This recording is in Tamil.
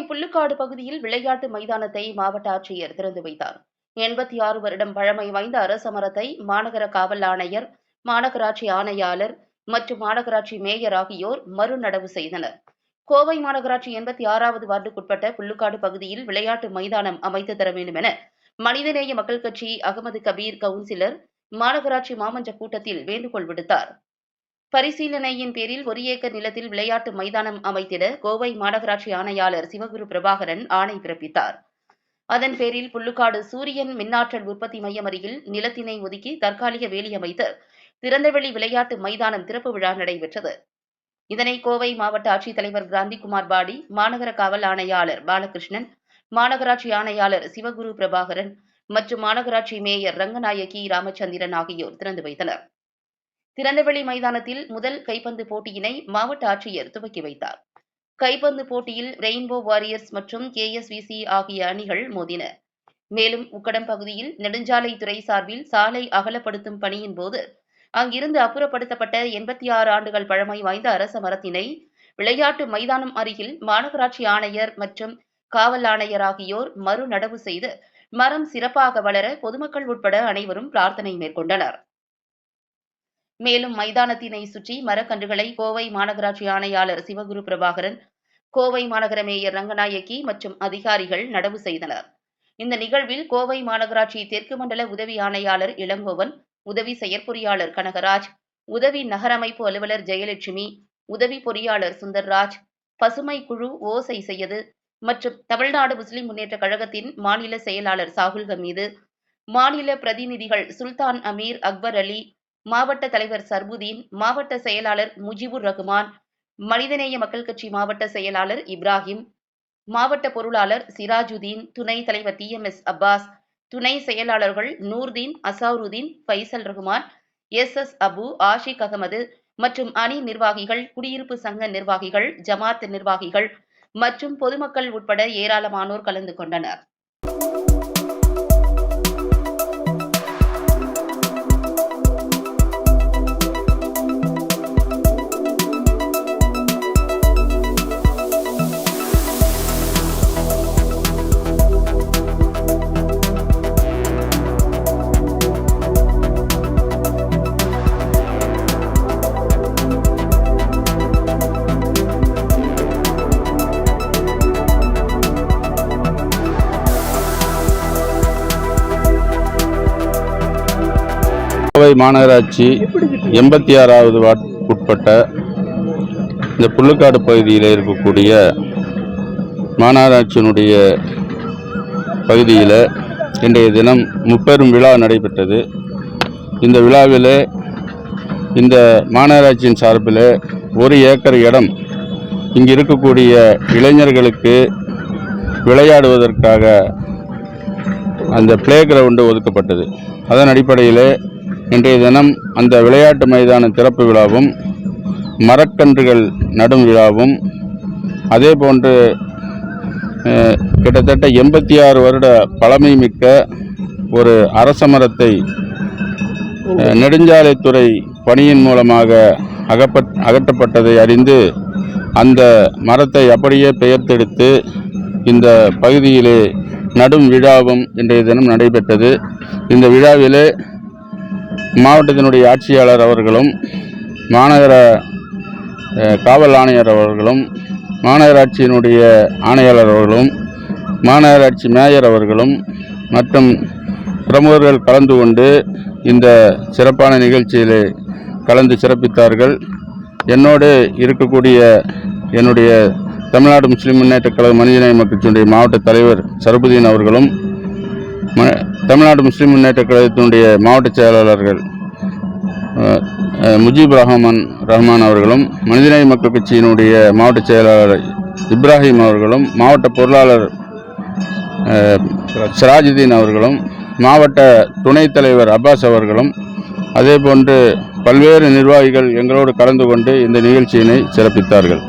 புல்லுக்காடு பகுதியில் விளையாட்டு மைதானத்தை மாவட்ட ஆட்சியர் திறந்து வைத்தார். 86 வருடம் பழமை வாய்ந்த அரச மரத்தை மாநகர காவல் ஆணையர், மாநகராட்சி ஆணையாளர் மற்றும் மாநகராட்சி மேயர் ஆகியோர் மறுநடவு செய்தனர். கோவை மாநகராட்சி 86வது வார்டுக்குட்பட்ட புல்லுக்காடு பகுதியில் விளையாட்டு மைதானம் அமைத்து தர வேண்டும் என மனிதநேய மக்கள் கட்சி அகமது கபீர் கவுன்சிலர் மாநகராட்சி மாமன்ற கூட்டத்தில் வேண்டுகோள் விடுத்தார். பரிசீலனையின் பேரில் 1 ஏக்கர் நிலத்தில் விளையாட்டு மைதானம் அமைத்திட கோவை மாநகராட்சி ஆணையாளர் சிவகுரு பிரபாகரன் ஆணை பிறப்பித்தார். அதன் பேரில் புல்லுக்காடு சூரியன் மின்னாற்றல் உற்பத்தி மையம் அருகில் நிலத்தினை ஒதுக்கி தற்காலிக வேலி அமைத்து திறந்தவெளி விளையாட்டு மைதானம் திறப்பு விழா நடைபெற்றது. இதனை கோவை மாவட்ட ஆட்சித்தலைவர் கிராந்திகுமார் பாடி, மாநகர காவல் ஆணையாளர் பாலகிருஷ்ணன், மாநகராட்சி ஆணையாளர் சிவகுரு பிரபாகரன் மற்றும் மாநகராட்சி மேயர் ரங்கநாயகி ராமச்சந்திரன் ஆகியோர் திறந்து வைத்தனர். திறந்தவெளி மைதானத்தில் முதல் கைப்பந்து போட்டியினை மாவட்ட ஆட்சியர் துவக்கி வைத்தார். கைப்பந்து போட்டியில் ரெயின்போ வாரியர்ஸ் மற்றும் KSVC ஆகிய அணிகள் மோதின. மேலும் உக்கடம் பகுதியில் நெடுஞ்சாலைத்துறை சார்பில் சாலை அகலப்படுத்தும் பணியின் போது அங்கிருந்து அப்புறப்படுத்தப்பட்ட 86 ஆண்டுகள் பழமை வாய்ந்த அரச மரத்தினை விளையாட்டு மைதானம் அருகில் மாநகராட்சி ஆணையர் மற்றும் காவல் ஆணையர் ஆகியோர் மறுநடவு செய்து மரம் சிறப்பாக வளர பொதுமக்கள் உட்பட அனைவரும் பிரார்த்தனை மேற்கொண்டனர். மேலும் மைதானத்தினை சுற்றி மரக்கன்றுகளை கோவை மாநகராட்சி ஆணையாளர் சிவகுரு பிரபாகரன், கோவை மாநகர மேயர் ரங்கநாயகி மற்றும் அதிகாரிகள் நடவு செய்தனர். இந்த நிகழ்வில் கோவை மாநகராட்சி தெற்கு மண்டல உதவி ஆணையாளர் இளங்கோவன், உதவி செயற்பொறியாளர் கனகராஜ், உதவி நகரமைப்பு அலுவலர் ஜெயலட்சுமி, உதவி பொறியாளர் சுந்தர்ராஜ், பசுமை குழு ஓசை செய்யது மற்றும் தமிழ்நாடு முஸ்லிம் முன்னேற்ற கழகத்தின் மாநில செயலாளர் சாகுல் ஹமீது, மாநில பிரதிநிதிகள் சுல்தான் அமீர், அக்பர் அலி, மாவட்ட தலைவர் சர்புதீன், மாவட்ட செயலாளர் முஜிபுர் ரகுமான், மனிதநேய மக்கள் கட்சி மாவட்ட செயலாளர் இப்ராஹிம், மாவட்ட பொருளாளர் சிராஜுதீன், துணைத் தலைவர் TMS அப்பாஸ், துணை செயலாளர்கள் நூர்தீன், அசாருதீன், ஃபைசல் ரகுமான், SS அபு, ஆஷிக் அகமது மற்றும் அணி நிர்வாகிகள், குடியிருப்பு சங்க நிர்வாகிகள், ஜமாத் நிர்வாகிகள் மற்றும் பொதுமக்கள் உட்பட ஏராளமானோர் கலந்து கொண்டனர். கோவை மாநகராட்சி 86வது வார்டுக்குட்பட்ட இந்த புல்லுக்காடு பகுதியில் இருக்கக்கூடிய மாநகராட்சியினுடைய பகுதியில் இன்றைய தினம் முப்பெரும் விழா நடைபெற்றது. இந்த விழாவில் இந்த மாநகராட்சியின் சார்பில் 1 ஏக்கர் இடம் இங்கு இருக்கக்கூடிய இளைஞர்களுக்கு விளையாடுவதற்காக அந்த பிளே கிரவுண்டு ஒதுக்கப்பட்டது. அதன் அடிப்படையில் இன்றைய தினம் அந்த விளையாட்டு மைதான திறப்பு விழாவும் மரக்கன்றுகள் நடும் விழாவும் அதே போன்று கிட்டத்தட்ட 86 வருட பழமை மிக்க ஒரு அரச மரத்தை நெடுஞ்சாலைத்துறை பணியின் மூலமாக அகற்றப்பட்டதை அறிந்து அந்த மரத்தை அப்படியே பெயர்த்தெடுத்து இந்த பகுதியிலே நடும் விழாவும் இன்றைய தினம் நடைபெற்றது. இந்த விழாவிலே மாவட்டத்தினுடைய ஆட்சியாளர் அவர்களும், மாநகர காவல் ஆணையர் அவர்களும், மாநகராட்சியினுடைய ஆணையாளர் அவர்களும், மாநகராட்சி மேயர் அவர்களும் மற்றும் பிரமுகர்கள் கலந்து கொண்டு இந்த சிறப்பான நிகழ்ச்சியிலே கலந்து சிறப்பித்தார்கள். என்னோடு இருக்கக்கூடிய என்னுடைய தமிழ்நாடு முஸ்லிம் முன்னேற்ற கழக மனிதநேய மக்கள் கட்சியினுடைய மாவட்ட தலைவர் சர்புதீன் அவர்களும், தமிழ்நாடு முஸ்லிம் முன்னேற்ற கழகத்தினுடைய மாவட்ட செயலாளர்கள் முஜிபுர் ரஹ்மான் அவர்களும், மனிதநேய மக்கள் கட்சியினுடைய மாவட்ட செயலாளர் இப்ராஹிம் அவர்களும், மாவட்ட பொருளாளர் சிராஜுதீன் அவர்களும், மாவட்ட துணைத் தலைவர் அப்பாஸ் அவர்களும், அதே போன்று பல்வேறு நிர்வாகிகள் எங்களோடு கலந்து கொண்டு இந்த நிகழ்ச்சியினை சிறப்பித்தார்கள்.